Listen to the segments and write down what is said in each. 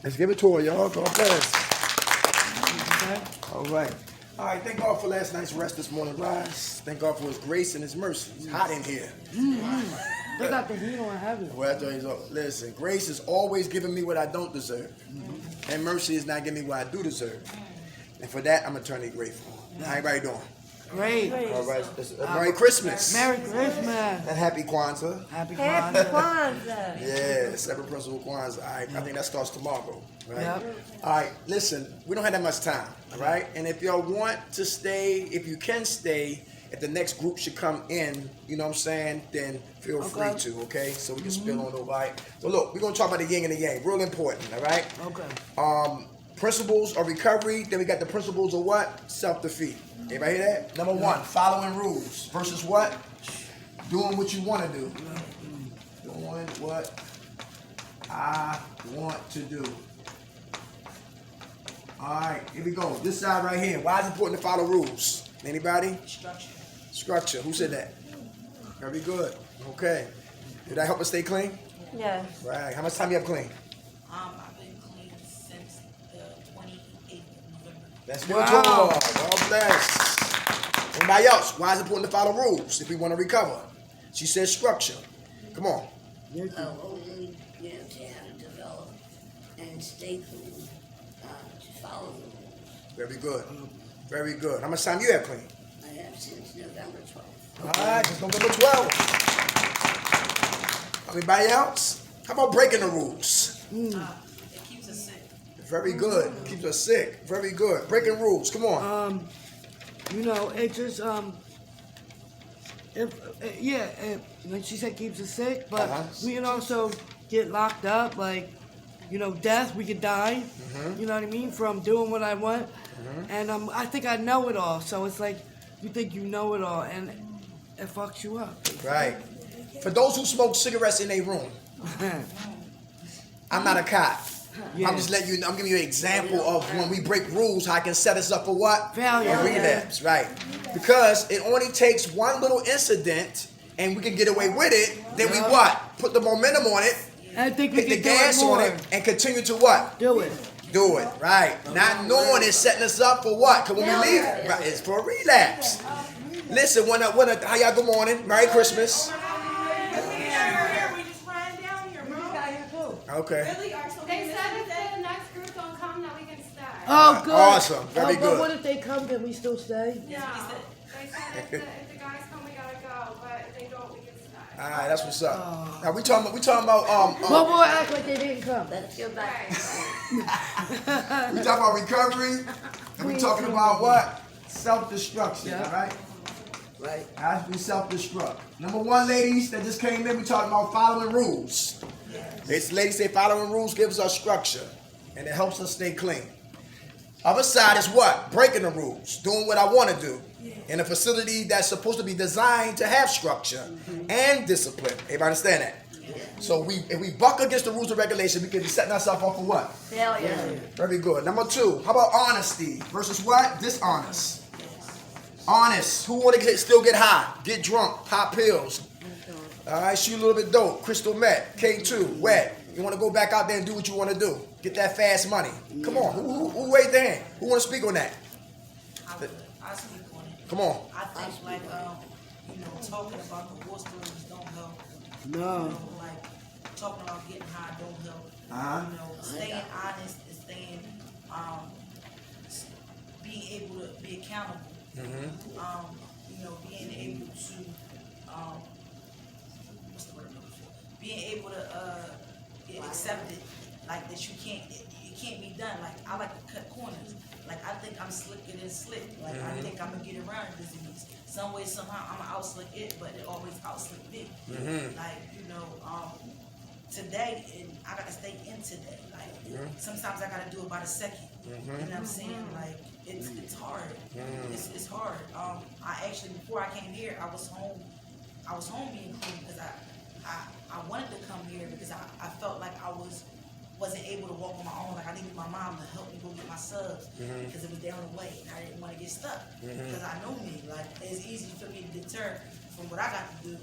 Let's give it to her, y'all. God bless. Okay. All right. All right, thank God for last night's rest this morning, rise. Thank God for his grace and his mercy. It's hot in here. They got the heat on heaven. Well, I tell you, listen, grace is always giving me what I don't deserve. And mercy is not giving me what I do deserve. And for that, I'm eternally grateful. How everybody doing? Great. All right. Merry Christmas. Merry Christmas. And happy Kwanzaa. Happy Happy Kwanzaa. Kwanzaa. Yeah, seven principal Kwanzaa. All right, I think that starts tomorrow, right? Yep. All right, listen, we don't have that much time, all right? And if y'all want to stay, if you can stay, if the next group should come in, you know what I'm saying, then feel free to, okay? So we can spill on over, all right? So look, we're going to talk about the yin and the yang, real important, all right? Okay. Principles of recovery, then we got the principles of what? Self-defeat. Everybody hear that? Number one, following rules versus what? Doing what you want to do. Doing what I want to do. All right, here we go. This side right here. Why is it important to follow rules? Anybody? Structure. Structure. Who said that? Very good. Okay. Did that help us stay clean? Yes. Right. How much time you have clean? I've been clean since the 28th of November. That's good. Wow. God bless. Anybody else? Why is it important to follow rules if we want to recover? She says structure. Come on. Only, to how to develop and stay clean, to follow the rules. Very good. Very good. How much time you have clean? I have since November 12th. All right, it's November 12th. Anybody else? How about breaking the rules? It keeps us sick. Very good. Keeps us sick. Very good. Breaking rules. Come on. It just when she said keeps us sick, but we can also get locked up, like, death. We could die. You know what I mean? From doing what I want, and I think I know it all. So it's like you think you know it all, and it fucks you up. Right. For those who smoke cigarettes in a room, I'm not a cop. Yeah. I'm just letting you know. I'm giving you an example of when we break rules, how it can set us up for what? Failure. A relapse, right? Because it only takes one little incident, and we can get away with it. Then we what? Put the momentum on it, I think we hit the can do gas it more. on it, and continue to what? Do it. Do it, right? Not knowing it's setting us up for what? Because when we leave, right, it's for a relapse. Listen, how y'all good morning? Merry Christmas. We just ran down here, bro. Okay. Really? They said if the next group don't come, that we can stay. Oh, good. Awesome. Very But good. what if they come? Can we still stay? No. They said if the guys come, we gotta go. But if they don't, we can stay. All right, that's what's up. Now we talking about Well, we'll act like they didn't come. Let's go back. we talking about recovery, and we talking about what? Self-destruction, all right? Right. How do we self-destruct? Number one, ladies that just came in, we talking about following rules. This lady say following rules gives us structure, and it helps us stay clean. Other side is what? Breaking the rules, doing what I want to do in a facility that's supposed to be designed to have structure and discipline. Everybody understand that? So if we buck against the rules and regulations, we can be setting ourselves up for what? Failure. Very good. Number two, how about honesty versus what? Dishonest. Honest. Who want to still get high, get drunk, pop pills? All right, shoot a little bit dope, crystal meth, K2, wet. You want to go back out there and do what you want to do. Get that fast money. Come on. Who raised their hand? Who want to speak on that? I speak on it. Come on. I think talking about the war stories don't help. No. Like talking about getting high don't help. Uh-huh. Staying honest and staying, being able to be accountable. Being able to, what's the word I'm looking for? Being able to accept it, like that it can't be done. Like I like to cut corners. Like I think I'm slicker than slick. Like I think I'm gonna get around disease. Some way, somehow I'm gonna outslick it, but it always outslick me. Like, today, and I gotta stay in today. Like sometimes I gotta do it by the second. You know what I'm saying? Like it's hard. It's hard. I actually, before I came here, I was home being clean because I wanted to come here because I felt like I wasn't able to walk on my own. Like I needed my mom to help me go get my subs because it was down the way and I didn't want to get stuck because I know me. Like it's easy for me to deter from what I got to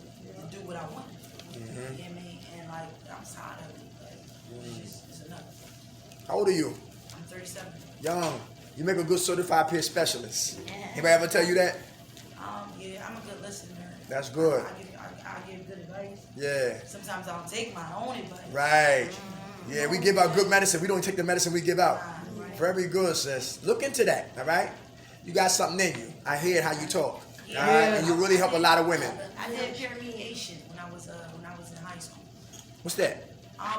do what I want to do. You know what I mean? And like I'm tired of it. Like it's enough. How old are you? I'm 37. Young. You make a good certified peer specialist. Anybody ever tell you that? Yeah, I'm a good listener. That's good. I give good advice. Yeah. Sometimes I don't take my own advice. Right. Yeah, we give out good medicine. We don't take the medicine we give out. Very good, sis. Look into that, all right? You got something in you. I hear how you talk. All right? And you really help a lot of women. I did peer mediation when I was in high school. What's that?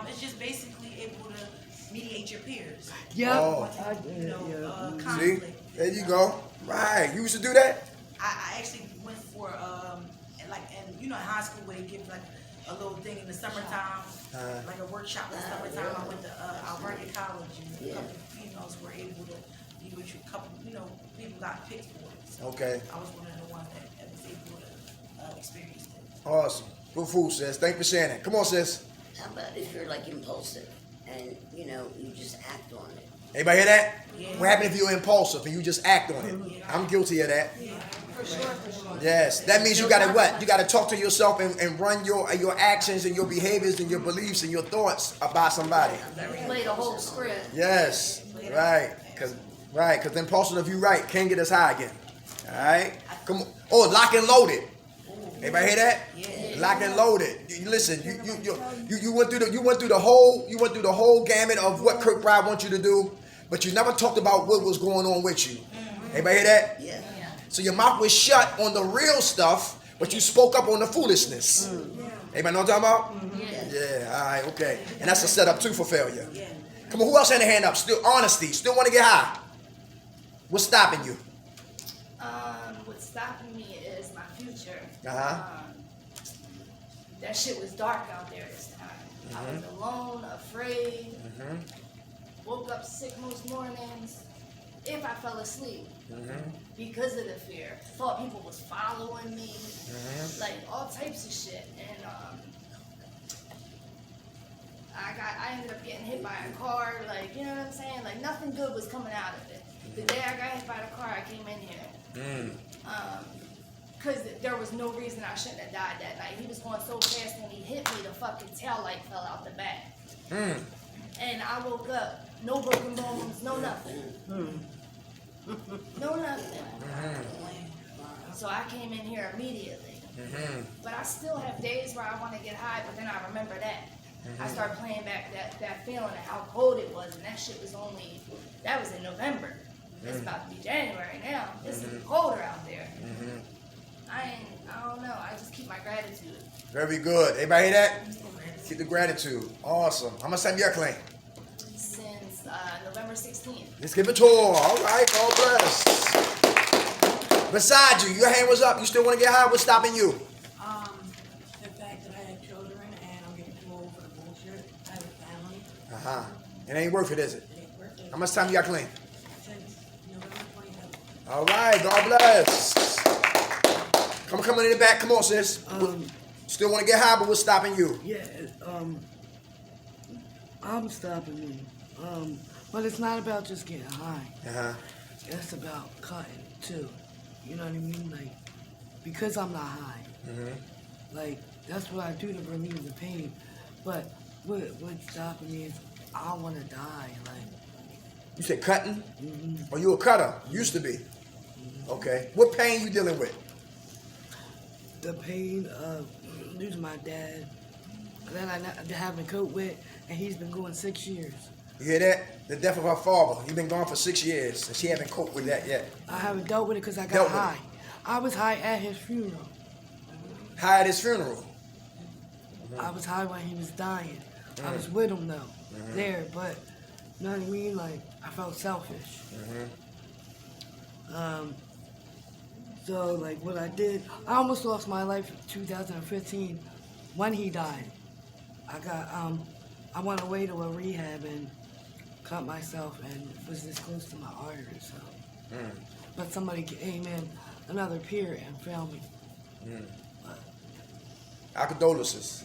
It's just basically able to mediate your peers. Yeah. Oh. See? Conflict. There you go. Right. You used to do that? I actually went for and in high school where they give like a little thing in the summertime, like a workshop in the summertime. I went to Alberta College, and a couple of females were able to be with you. A couple, people got picked for it. So Okay. I was one of the ones that was able to experience it. Awesome. Good food, sis. Thank you for sharing it. Come on, sis. How about if you're like impulsive and you just act on it? Anybody hear that? Yeah. What happens if you're impulsive and you just act on it? I'm guilty of that. For sure. Yes. That means you gotta what? You gotta talk to yourself and run your actions and your behaviors and your beliefs and your thoughts about somebody. Play the whole script. Yes. Right. Cause impulsive, if you right, can't get us high again. Alright? Come on. Oh, lock and loaded. Anybody hear that? Yeah. Lock and loaded. Listen, you went through the whole gamut of what Kirkbride wants you to do, but you never talked about what was going on with you. Anybody hear that? Yeah. So your mouth was shut on the real stuff, but you spoke up on the foolishness. Anybody know what I'm talking about? Yeah. All right. Okay. And that's a setup too for failure. Come on. Who else had a hand up? Still honesty. Still want to get high. What's stopping you? What's stopping me is my future. Uh-huh. That shit was dark out there this time. I was alone, afraid. Woke up sick most mornings. If I fell asleep, because of the fear, thought people was following me, like all types of shit. And I ended up getting hit by a car. Like, you know what I'm saying? Like nothing good was coming out of it. The day I got hit by the car, I came in here. Because there was no reason I shouldn't have died that night. He was going so fast when he hit me, the fucking tail light fell out the back. And I woke up, no broken bones, no nothing. No nothing. So I came in here immediately. But I still have days where I want to get high, but then I remember that. I start playing back that feeling of how cold it was, and that shit was that was in November. It's about to be January now. It's even colder out there. I don't know. I just keep my gratitude. Very good. Everybody hear that? Keep the gratitude. Awesome. How much time you got, Clay? Since November 16th. Let's give it to her. All right. God bless. Beside you, your hand was up. You still want to get high? What's stopping you? The fact that I have children and I'm getting too old for the bullshit. I have a family. It ain't worth it, is it? It ain't worth it. How much time you got, Clay? Since November 27th. All right. God bless. Come in the back. Come on, sis. Still want to get high, but what's stopping you? Yeah, I'm stopping me. But it's not about just getting high. It's about cutting too. You know what I mean? Like, because I'm not high. Like, that's what I do to relieve the pain. But what's stopping me is I want to die. Like, You said cutting? Or you a cutter? Used to be. Okay. What pain you dealing with? the pain of losing my dad that I haven't coped with, and he's been going 6 years. You hear that? The death of her father. He's been gone for 6 years, and she haven't coped with that yet. I haven't dealt with it because I got Dealt with high. I was high at his funeral. High at his funeral. I was high when he was dying. I was with him though, there, but you know what I mean? Like, I felt selfish. So like what I did, I almost lost my life in 2015 when he died. I went away to a rehab and cut myself and was this close to my artery, so. But somebody came in, another peer, and found me. Our condolences.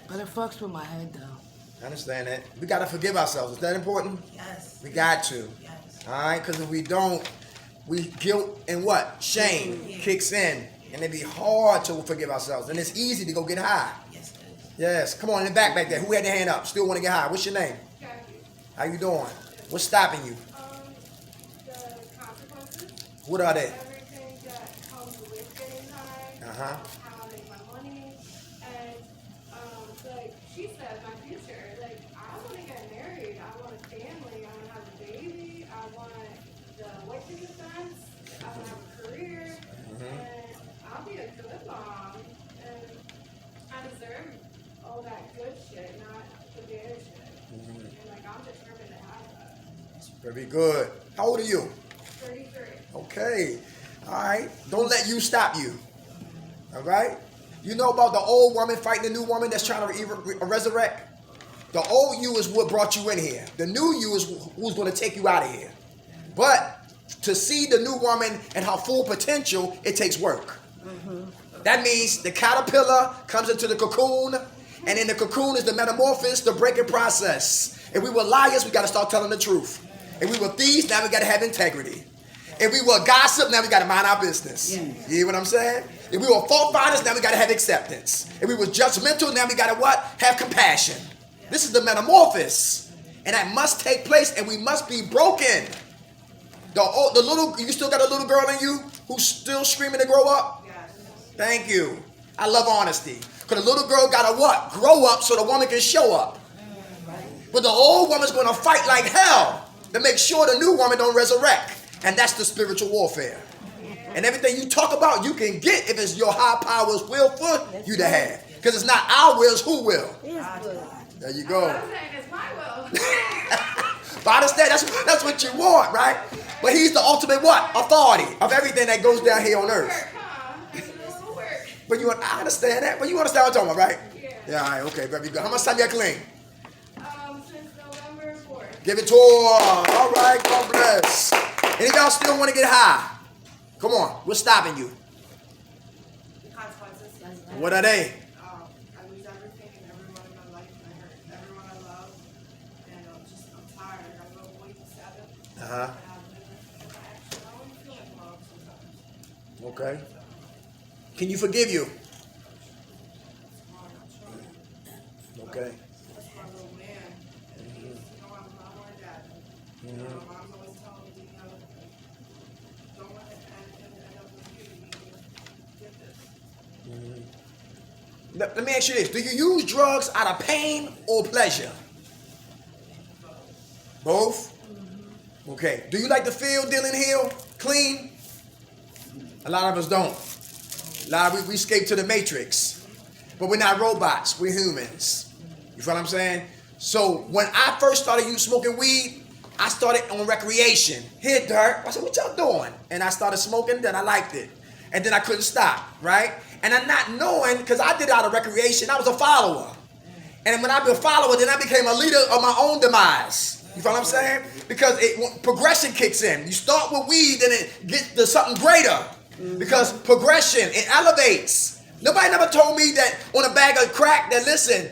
But it fucks with my head though. I understand that. We got to forgive ourselves. Is that important? Yes. We got to. Yes. All right? Because if we don't, guilt and what? Shame kicks in. And it'd be hard to forgive ourselves. And it's easy to go get high. Yes, it is. Yes. Come on, in the back there. Who had their hand up? Still want to get high. What's your name? How you doing? What's stopping you? The consequences. What are they? Everything that comes with getting high. Uh-huh. How I make my money. And, like, she said, my future. Like, I want to get married. I want a family. I want to have a baby. I want the weight defense. I want to have a career. And I'll be a good mom. And I deserve all that good shit, not the bad shit. And, like, I'm determined to have that. Very good. How old are you? 33. Okay. All right. Don't let you stop you. All right. You know about the old woman fighting the new woman that's trying to resurrect? The old you is what brought you in here. The new you is who's going to take you out of here. But to see the new woman and her full potential, it takes work. That means the caterpillar comes into the cocoon, and in the cocoon is the metamorphosis, the breaking process. If we were liars, we got to start telling the truth. If we were thieves, now we got to have integrity. If we were gossip, now we got to mind our business. You hear what I'm saying? If we were fault finders, now we got to have acceptance. If we were judgmental, now we got to what? Have compassion. This is the metamorphosis. And that must take place, and we must be broken. You still got a little girl in you who's still screaming to grow up? Thank you. I love honesty. Because the little girl got to what? Grow up so the woman can show up. But the old woman's going to fight like hell to make sure the new woman don't resurrect. And that's the spiritual warfare. And everything you talk about, you can get if it's your high power's will for you to have. Because it's not our will, it's who will. There you go. I'm saying it's my will. But I understand that's what you want, right? But he's the ultimate what? Authority of everything that goes down here on earth. Work, huh? It's a little work. But I understand that. But you understand what I'm talking about, right? Yeah. Yeah, all right, okay, very good. How much time you got clean? Since November 4th. Give it to her. All right, God bless. Any of y'all still want to get high? Come on, what's stopping you? The consequences. What are they? I lose everything and everyone in my life, and I hurt everyone I love, and I'm tired. I go away to 7. Uh-huh. And I don't feel like love sometimes. Okay. Can you forgive you? Okay. That's my little man. And he's, I'm not more dad. My mom's always telling me, don't let it end up with you. You need to get this. Let me ask you this. Do you use drugs out of pain or pleasure? Both? Okay. Do you like to feel, deal, and heal? Clean? A lot of us don't. A lot of we escape to the matrix. But we're not robots. We're humans. You feel what I'm saying? So when I first started smoking weed, I started on recreation. Here, Dirk. I said, what y'all doing? And I started smoking, then I liked it. And then I couldn't stop, right? And I'm not knowing, because I did it out of recreation, I was a follower. And when I be a follower, then I became a leader of my own demise. You feel what I'm saying? Because progression kicks in. You start with weed, then it gets to something greater. Because progression, it elevates. Nobody never told me that on a bag of crack that, listen,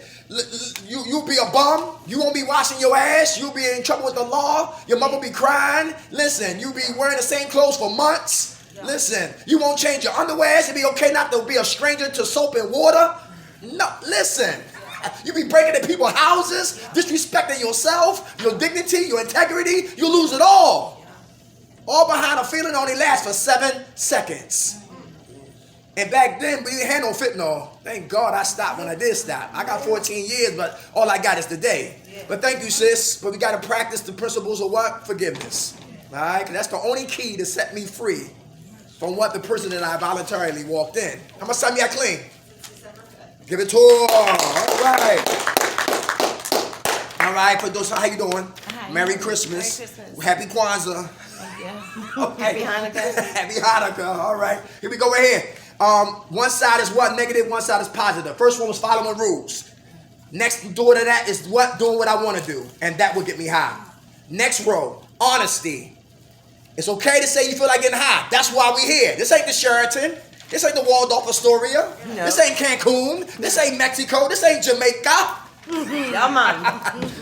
you'll be a bum. You won't be washing your ass. You'll be in trouble with the law. Your mother will be crying. Listen, you'll be wearing the same clothes for months. Yeah. Listen, you won't change your underwear. It'll be okay not to be a stranger to soap and water. No, listen. You be breaking into people's houses, disrespecting yourself, your dignity, your integrity. You lose it all. All behind a feeling only lasts for 7 seconds. And back then, we didn't have no fentanyl. Thank God I stopped when I did stop. I got 14 years, but all I got is today. But thank you, sis. But we got to practice the principles of what? Forgiveness. All right? Because that's the only key to set me free from what the prison that I voluntarily walked in. How much time you got clean? Give it to her. All right. All right. For those, how you doing? Hi. Merry Christmas. Merry Christmas. Happy Kwanzaa. Yeah. Okay. Happy Hanukkah. Happy Hanukkah. All right. Here we go right here. One side is what? Negative. One side is positive. First one was following rules. Next door to that is what? Doing what I want to do. And that will get me high. Next row. Honesty. It's okay to say you feel like getting high. That's why we here. This ain't the Sheraton. This ain't the Waldorf Astoria. No. This ain't Cancun. This ain't Mexico. This ain't Jamaica. Come on.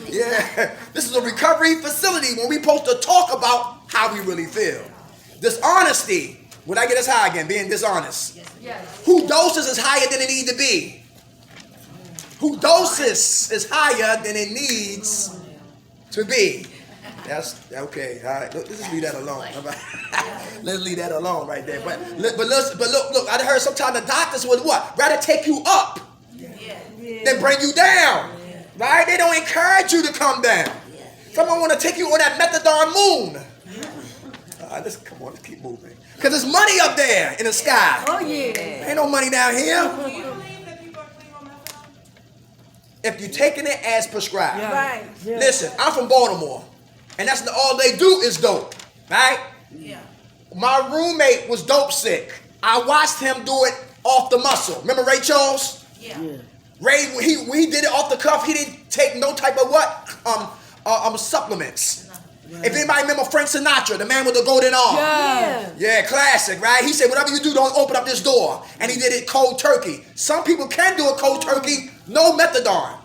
Yeah. This is a recovery facility when we supposed to talk about how we really feel. Dishonesty. Would I get us high again? Being dishonest. Yes. Who doses is higher than it need to be? Who doses is higher than it needs To be. That's okay. All right. Let's just leave that alone. Let's leave that alone right there. But look. I heard sometimes the doctors would what? Rather take you up than bring you down. Right? They don't encourage you to come down. Someone want to take you on that methadone moon. Let's keep moving. Because there's money up there in the sky. Oh yeah. Ain't no money down here. Do you believe that people are clean on methadone? If you're taking it as prescribed. Yeah. Right. Yeah. Listen, I'm from Baltimore. And that's all they do is dope. Right? Yeah. My roommate was dope sick. I watched him do it off the muscle. Remember Ray Charles? Yeah. Ray, when he did it off the cuff, he didn't take no type of supplements. If anybody remember Frank Sinatra, the man with the golden arm. Yeah, classic, right? He said, whatever you do, don't open up this door. And he did it cold turkey. Some people can do it cold turkey, no methadone.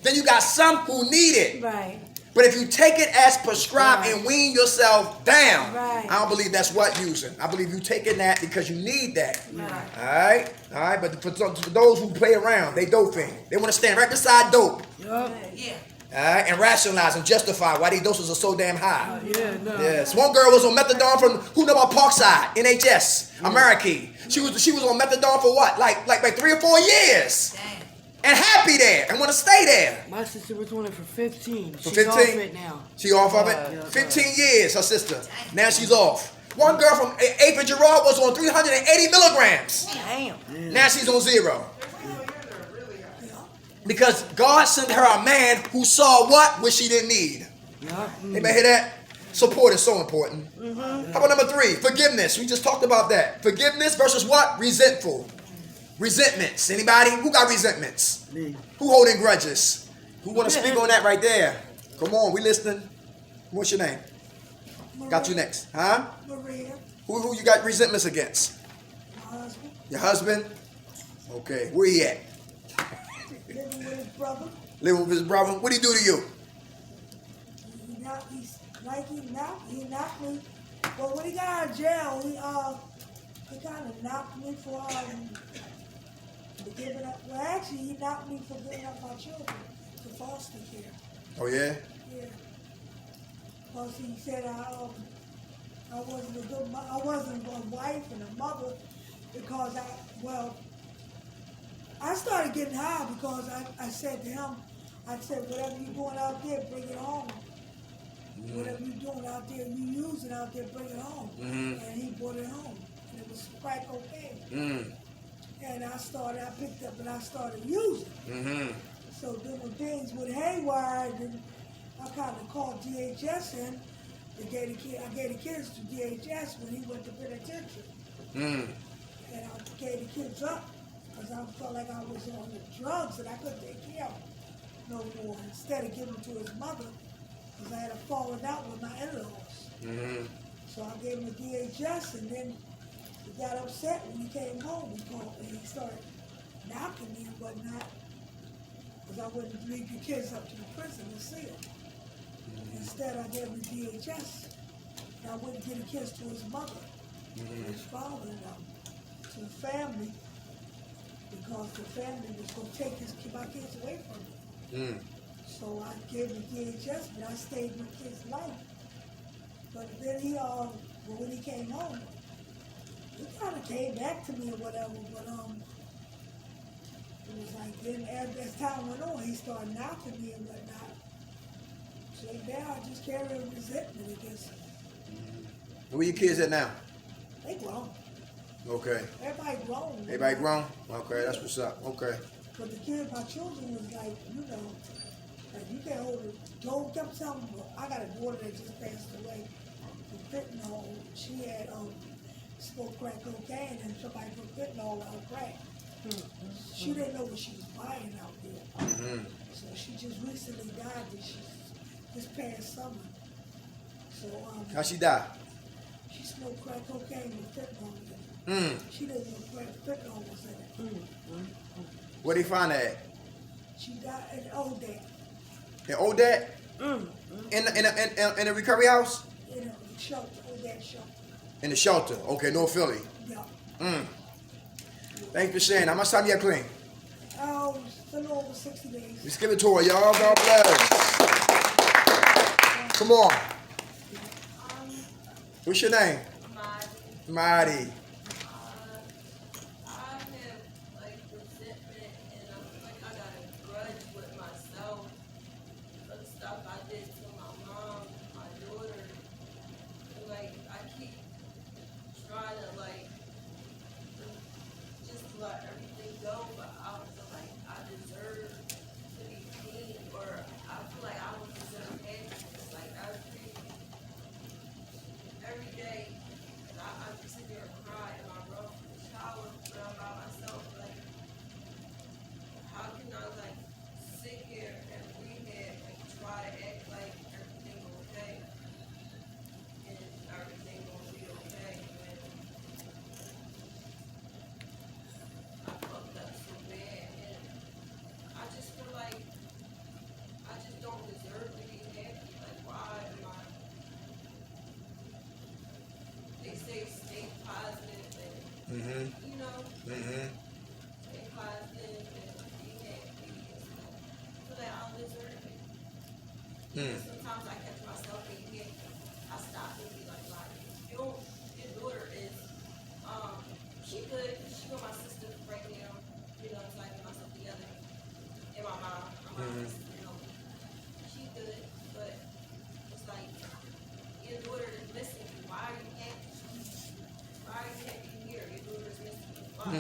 Then you got some who need it. Right. But if you take it as prescribed and wean yourself down, Right. I don't believe that's what using. I believe you taking that because you need that. Right. All right. But for those who play around, they dope fiend. They want to stand right beside dope. Yeah. All right, and rationalize and justify why these doses are so damn high. Yes. One girl was on methadone from who know about Parkside, NHS, American. She was on methadone for what? Like 3 or 4 years. Dang. And happy there and want to stay there. My sister was on it for 15. For She's 15? off it now. She off of it? 15 years, her sister. Now she's off. One girl from April Gerard was on 380 milligrams. Damn. Now she's on 0. Because God sent her a man who saw what she didn't need. Anybody hear that? Support is so important. How about number 3? Forgiveness. We just talked about that. Forgiveness versus what? Resentful. Resentments. Anybody? Who got resentments? Me. Who holding grudges? Who want to speak on that right there? Come on, we listening. What's your name? Got you next. Huh? Maria, Who you got resentments against? my husband, Your husband? Okay. Where he at? living with his brother. Living with his brother? What did he do to you? He knocked me. But when he got out of jail, he kind of knocked me for giving up. Well, actually, he knocked me for giving up my children to foster care. Oh yeah? Yeah. Because he said I wasn't a good I wasn't a wife and a mother because I started getting high because I said to him, I said, whatever you're doing out there, bring it home. Whatever you're doing out there, you use it out there, bring it home. And he brought it home. And it was crack cocaine. And I picked up and I started using. So then when things went haywire, then I kind of called DHS in. I gave the kids to DHS when he went to penitentiary. And I gave the kids up because I felt like I was on the drugs and I couldn't take care of them no more. Instead of giving them to his mother, because I had a falling out with my in-laws. So I gave him the DHS, and then he got upset when he came home. He called me and he started knocking me and whatnot, because I wouldn't leave the kids up to the prison to see them. Instead, I gave him the DHS, and I wouldn't give the kids to his mother, his father, and to the family, because the family was going to take my kids away from me. So I gave him the DHS, but I stayed in my kid's life. But then when he came home, he kind of came back to me or whatever, but it was like then as time went on, he started knocking me and whatnot. So now I just carry a resentment against him. Where your kids at now? They grown. Okay. Everybody grown. Everybody grown? Okay, that's what's up. Okay. But the kid, my children was like, like you can't hold it. Joe kept telling me, I got a daughter that just passed away from fentanyl. She had smoked crack cocaine and somebody put fentanyl on her crack. She didn't know what she was buying out there. So she just recently died this past summer. So How she died? she smoked crack cocaine with fentanyl in it. She didn't know fentanyl was in it. Where they find that at? She died in Odette. In Odette? In a recovery house? In a shelter, Odette shelter. In the shelter. Okay, North Philly. Yeah. Thanks for sharing. How much time you got clean? It's a little over 60 days. Let's give it to her, y'all. God bless. Come on. Um, What's your name? Marty. I have like resentment and I feel like I got a grudge with myself for the stuff I did to my mom, my daughter. And, like I keep trying to like just let everything go, but I feel like I deserve to be clean, or I feel like I don't deserve happiness. Like every day. I sit there and cry in my room in the shower when I'm by myself. Like, how can I like sit here and rehab and try to act like everything okay and everything gonna be okay when I fucked up so bad, and I just feel like I just don't deserve to be happy. Like, why am I? They say stay positive and, you know, stay positive and be happy and stuff. So that I don't deserve it. Sometimes I catch myself being happy. I stop and be like, your daughter is, she good. She with my sister right now, you know, it's like myself together. And my mom, you know, she good, but it's like, your daughter is missing you. Why are you happy? Why are you happy here? Your daughter is missing you. Why?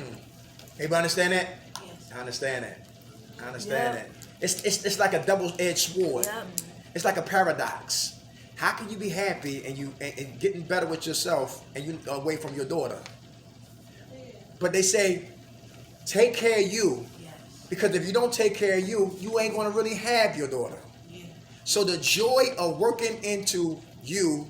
Everybody understand that? Yes. I understand that. I understand that. It's like a double-edged sword. It's like a paradox. How can you be happy and getting better with yourself and you away from your daughter? But they say, take care of you. Yes. Because if you don't take care of you, you ain't going to really have your daughter. Yeah. So the joy of working into you,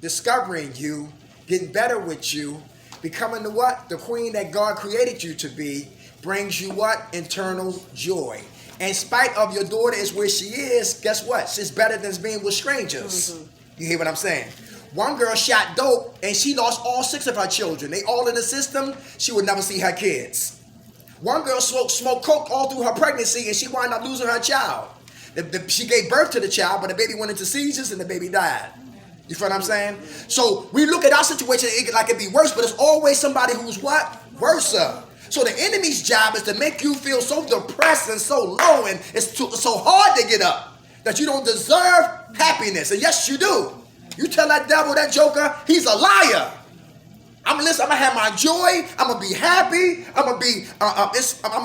discovering you, getting better with you, becoming the what? The queen that God created you to be, brings you what? Internal joy. In spite of your daughter is where she is, guess what? She's better than being with strangers. You hear what I'm saying? One girl shot dope and she lost all 6 of her children. They all in the system. She would never see her kids. One girl smoked coke all through her pregnancy and she wound up losing her child. She gave birth to the child, but the baby went into seizures and the baby died. You feel what I'm saying? So we look at our situation like it'd be worse, but it's always somebody who's what? Worse. So the enemy's job is to make you feel so depressed and so low and it's so hard to get up that you don't deserve happiness. And yes, you do. You tell that devil, that joker, he's a liar. I'm gonna have my joy. I'm gonna be happy. I'm gonna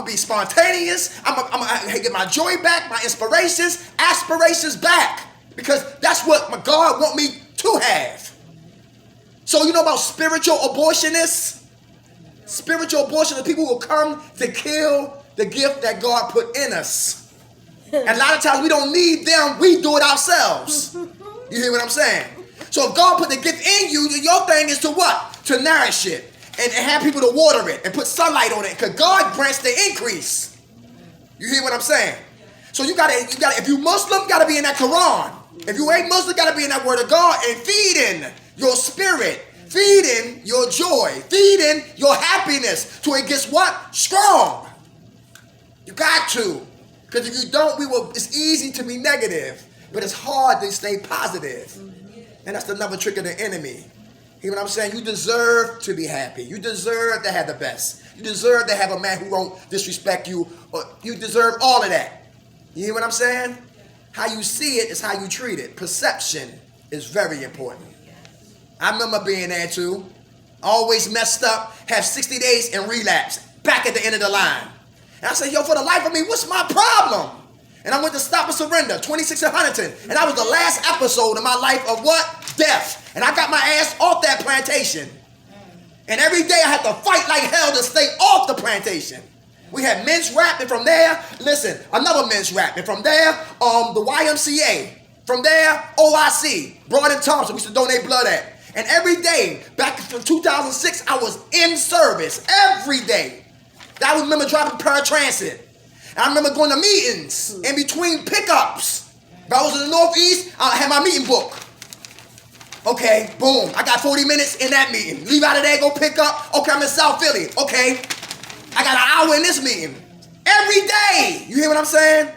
be spontaneous. I'm gonna get my joy back, my aspirations back, because that's what my God want me to have. So you know about spiritual abortionists? Spiritual abortion, the people who will come to kill the gift that God put in us. And a lot of times we don't need them, we do it ourselves. You hear what I'm saying? So if God put the gift in you, your thing is to what? To nourish it and have people to water it and put sunlight on it, because God grants the increase. You hear what I'm saying? So you gotta, if you Muslim, gotta be in that Quran. If you ain't Muslim, gotta be in that Word of God and feeding your spirit. Feeding your joy, feeding your happiness till it gets what? Strong. You got to. Because if you don't, it's easy to be negative, but it's hard to stay positive. And that's another trick of the enemy. Hear what I'm saying? You deserve to be happy. You deserve to have the best. You deserve to have a man who won't disrespect you. Or you deserve all of that. You hear what I'm saying? How you see it is how you treat it. Perception is very important. I remember being there too. Always messed up, have 60 days and relapse. Back at the end of the line. And I said, yo, for the life of me, what's my problem? And I went to Stop and Surrender, 26 in Huntington. And that was the last episode in my life of what? Death. And I got my ass off that plantation. And every day I had to fight like hell to stay off the plantation. We had men's rap, and from there, listen, another men's rap. And from there, the YMCA. From there, OIC, Broad and Thompson, we used to donate blood at. And every day, back from 2006, I was in service every day. I remember driving paratransit. And I remember going to meetings in between pickups. If I was in the Northeast, I had my meeting book. Okay, boom. I got 40 minutes in that meeting. Leave out of there, go pick up. Okay, I'm in South Philly. Okay, I got an hour in this meeting. Every day. You hear what I'm saying?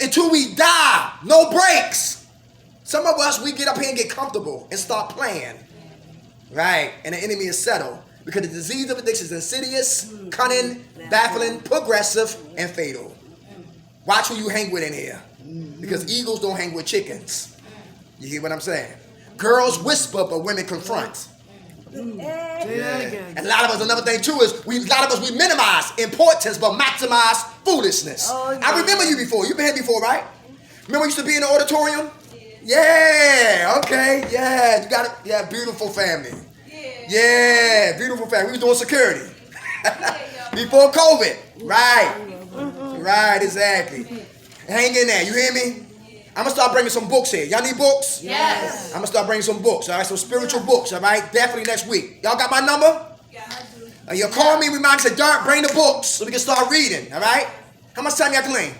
Until we die. No breaks. Some of us, we get up here and get comfortable and start playing. Right. And the enemy is settled. Because the disease of addiction is insidious, cunning, baffling, progressive, and fatal. Watch who you hang with in here. Because eagles don't hang with chickens. You hear what I'm saying? Girls whisper, but women confront. Say that again. And a lot of us, another thing too is, we minimize importance, but maximize foolishness. I remember you before. You've been here before, right? Remember you used to be in the auditorium? Yeah, okay, yeah, you got it. Yeah, beautiful family. Yeah, beautiful family. We was doing security. Before COVID. Right, exactly. Hang in there, you hear me? I'm going to start bringing some books here. Y'all need books? Yes. I'm going to start bringing some books, all right? Some spiritual books, all right? Definitely next week. Y'all got my number? Yeah, I do. And you'll call me, remind me, say, Dirk, bring the books so we can start reading, all right? How much time y'all clean?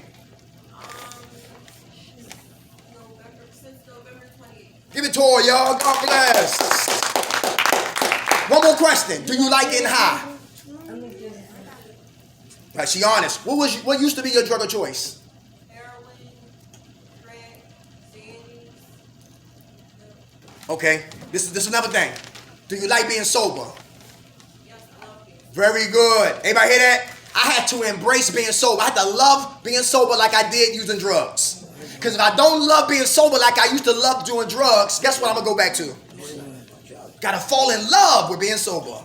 Since November 28th. Give it to her, y'all. God bless. One more question. Do you like getting high? Right, she honest. What used to be your drug of choice? Heroin, crack, Xannies. Okay. This is another thing. Do you like being sober? Yes, I love it. Very good. Everybody hear that? I had to embrace being sober. I had to love being sober like I did using drugs. Because if I don't love being sober like I used to love doing drugs, guess what I'm going to go back to? Gotta fall in love with being sober.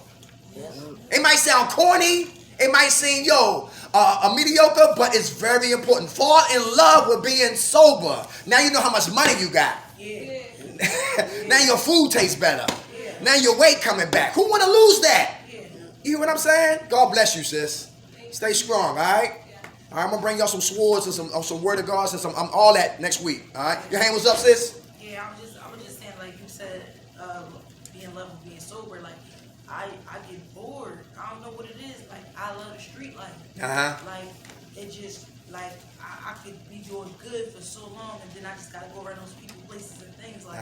It might sound corny. It might seem, a mediocre, but it's very important. Fall in love with being sober. Now you know how much money you got. Yeah. Now your food tastes better. Now your weight coming back. Who want to lose that? You hear what I'm saying? God bless you, sis. Stay strong, all right? All right, I'm going to bring y'all some swords and some word of God and some all that next week, all right? Your hand was up, sis? Yeah, I was just saying, like you said, being in love with being sober, like I get bored. I don't know what it is. Like I love the street life. Like it just like I could be doing good for so long, and then I just gotta go around those people, places, and things. Like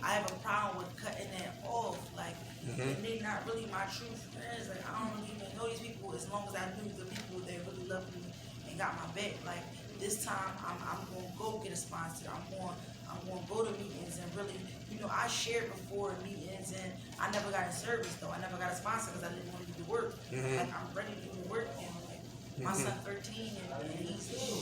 I have a problem with cutting that off. Like and they not really my true friends. Like I don't really even know these people as long as I knew the people that really loved me and got my back. Like this time I'm gonna go get a sponsor. I'm gonna go to meetings and really, I shared before meetings and I never got a service though. I never got a sponsor because I didn't want to do the work. Like I'm ready to do the work and like my son 13 and he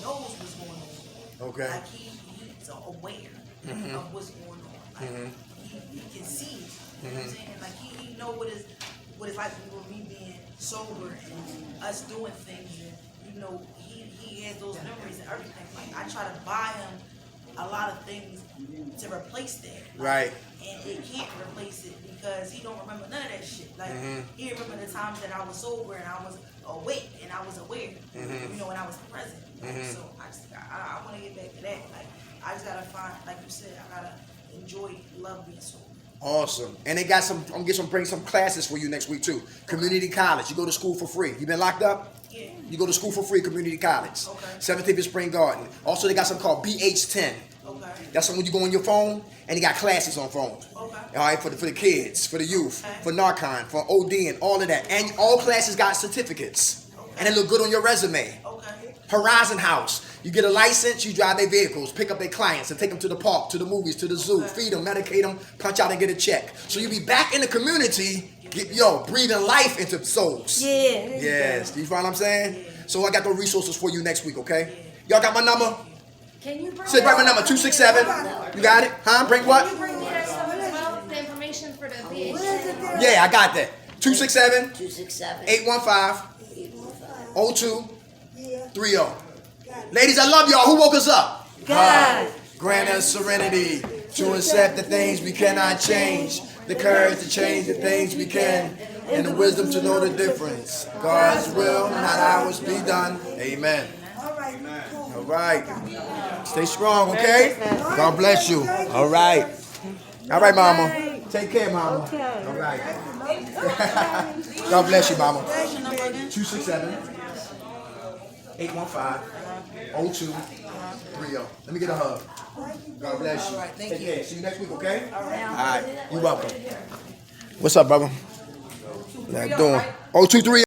knows what's going on. Okay. Like he's aware of what's going on. Like he can see it. You know what I'm saying? Like he know what it's like with me being sober and us doing things and he has those memories and everything. Like I try to buy him a lot of things to replace that. Right. And it can't replace it because he don't remember none of that shit. Like he remember the times that I was sober and I was awake and I was aware. And I was present. So I want to get back to that. Like I just gotta find, like you said, I gotta enjoy, love being sober. Awesome. And they got I'm gonna bring some classes for you next week too. Community college. You go to school for free. You been locked up? Yeah. You go to school for free, community college. Okay. 17th and Spring Garden. Also, they got something called BH10. Okay. That's something you go on your phone, and they got classes on phones. Okay. All right, for the kids, for the youth, for Narcon, for OD, and all of that. And all classes got certificates, and they look good on your resume. Okay. Horizon House. You get a license, you drive their vehicles, pick up their clients, and take them to the park, to the movies, to the zoo, feed them, medicate them, punch out and get a check. So you be back in the community, breathing life into souls. Yeah. Yes. Do you find what I'm saying? So I got the resources for you next week, okay? Y'all got my number? Can you bring Say right my number, 267. You got it? Huh? Bring what? Can you bring me that stuff as well? The information for the VH. Yeah, I got that. 267 267 815 815 0230. Ladies, I love y'all. Who woke us up? God. Grant us serenity to accept the things we cannot change, the courage to change the things we can, and the wisdom to know the difference. God's will, not ours, be done. Amen. All right. Stay strong, okay? God bless you. All right. All right, Mama. Take care, Mama. All right. God bless you, Mama. 267 815 0230. Let me get a hug. God bless you. All right, thank Take you. care. See you next week, okay? All right. You're welcome. What's up, brother? How you doing? 023.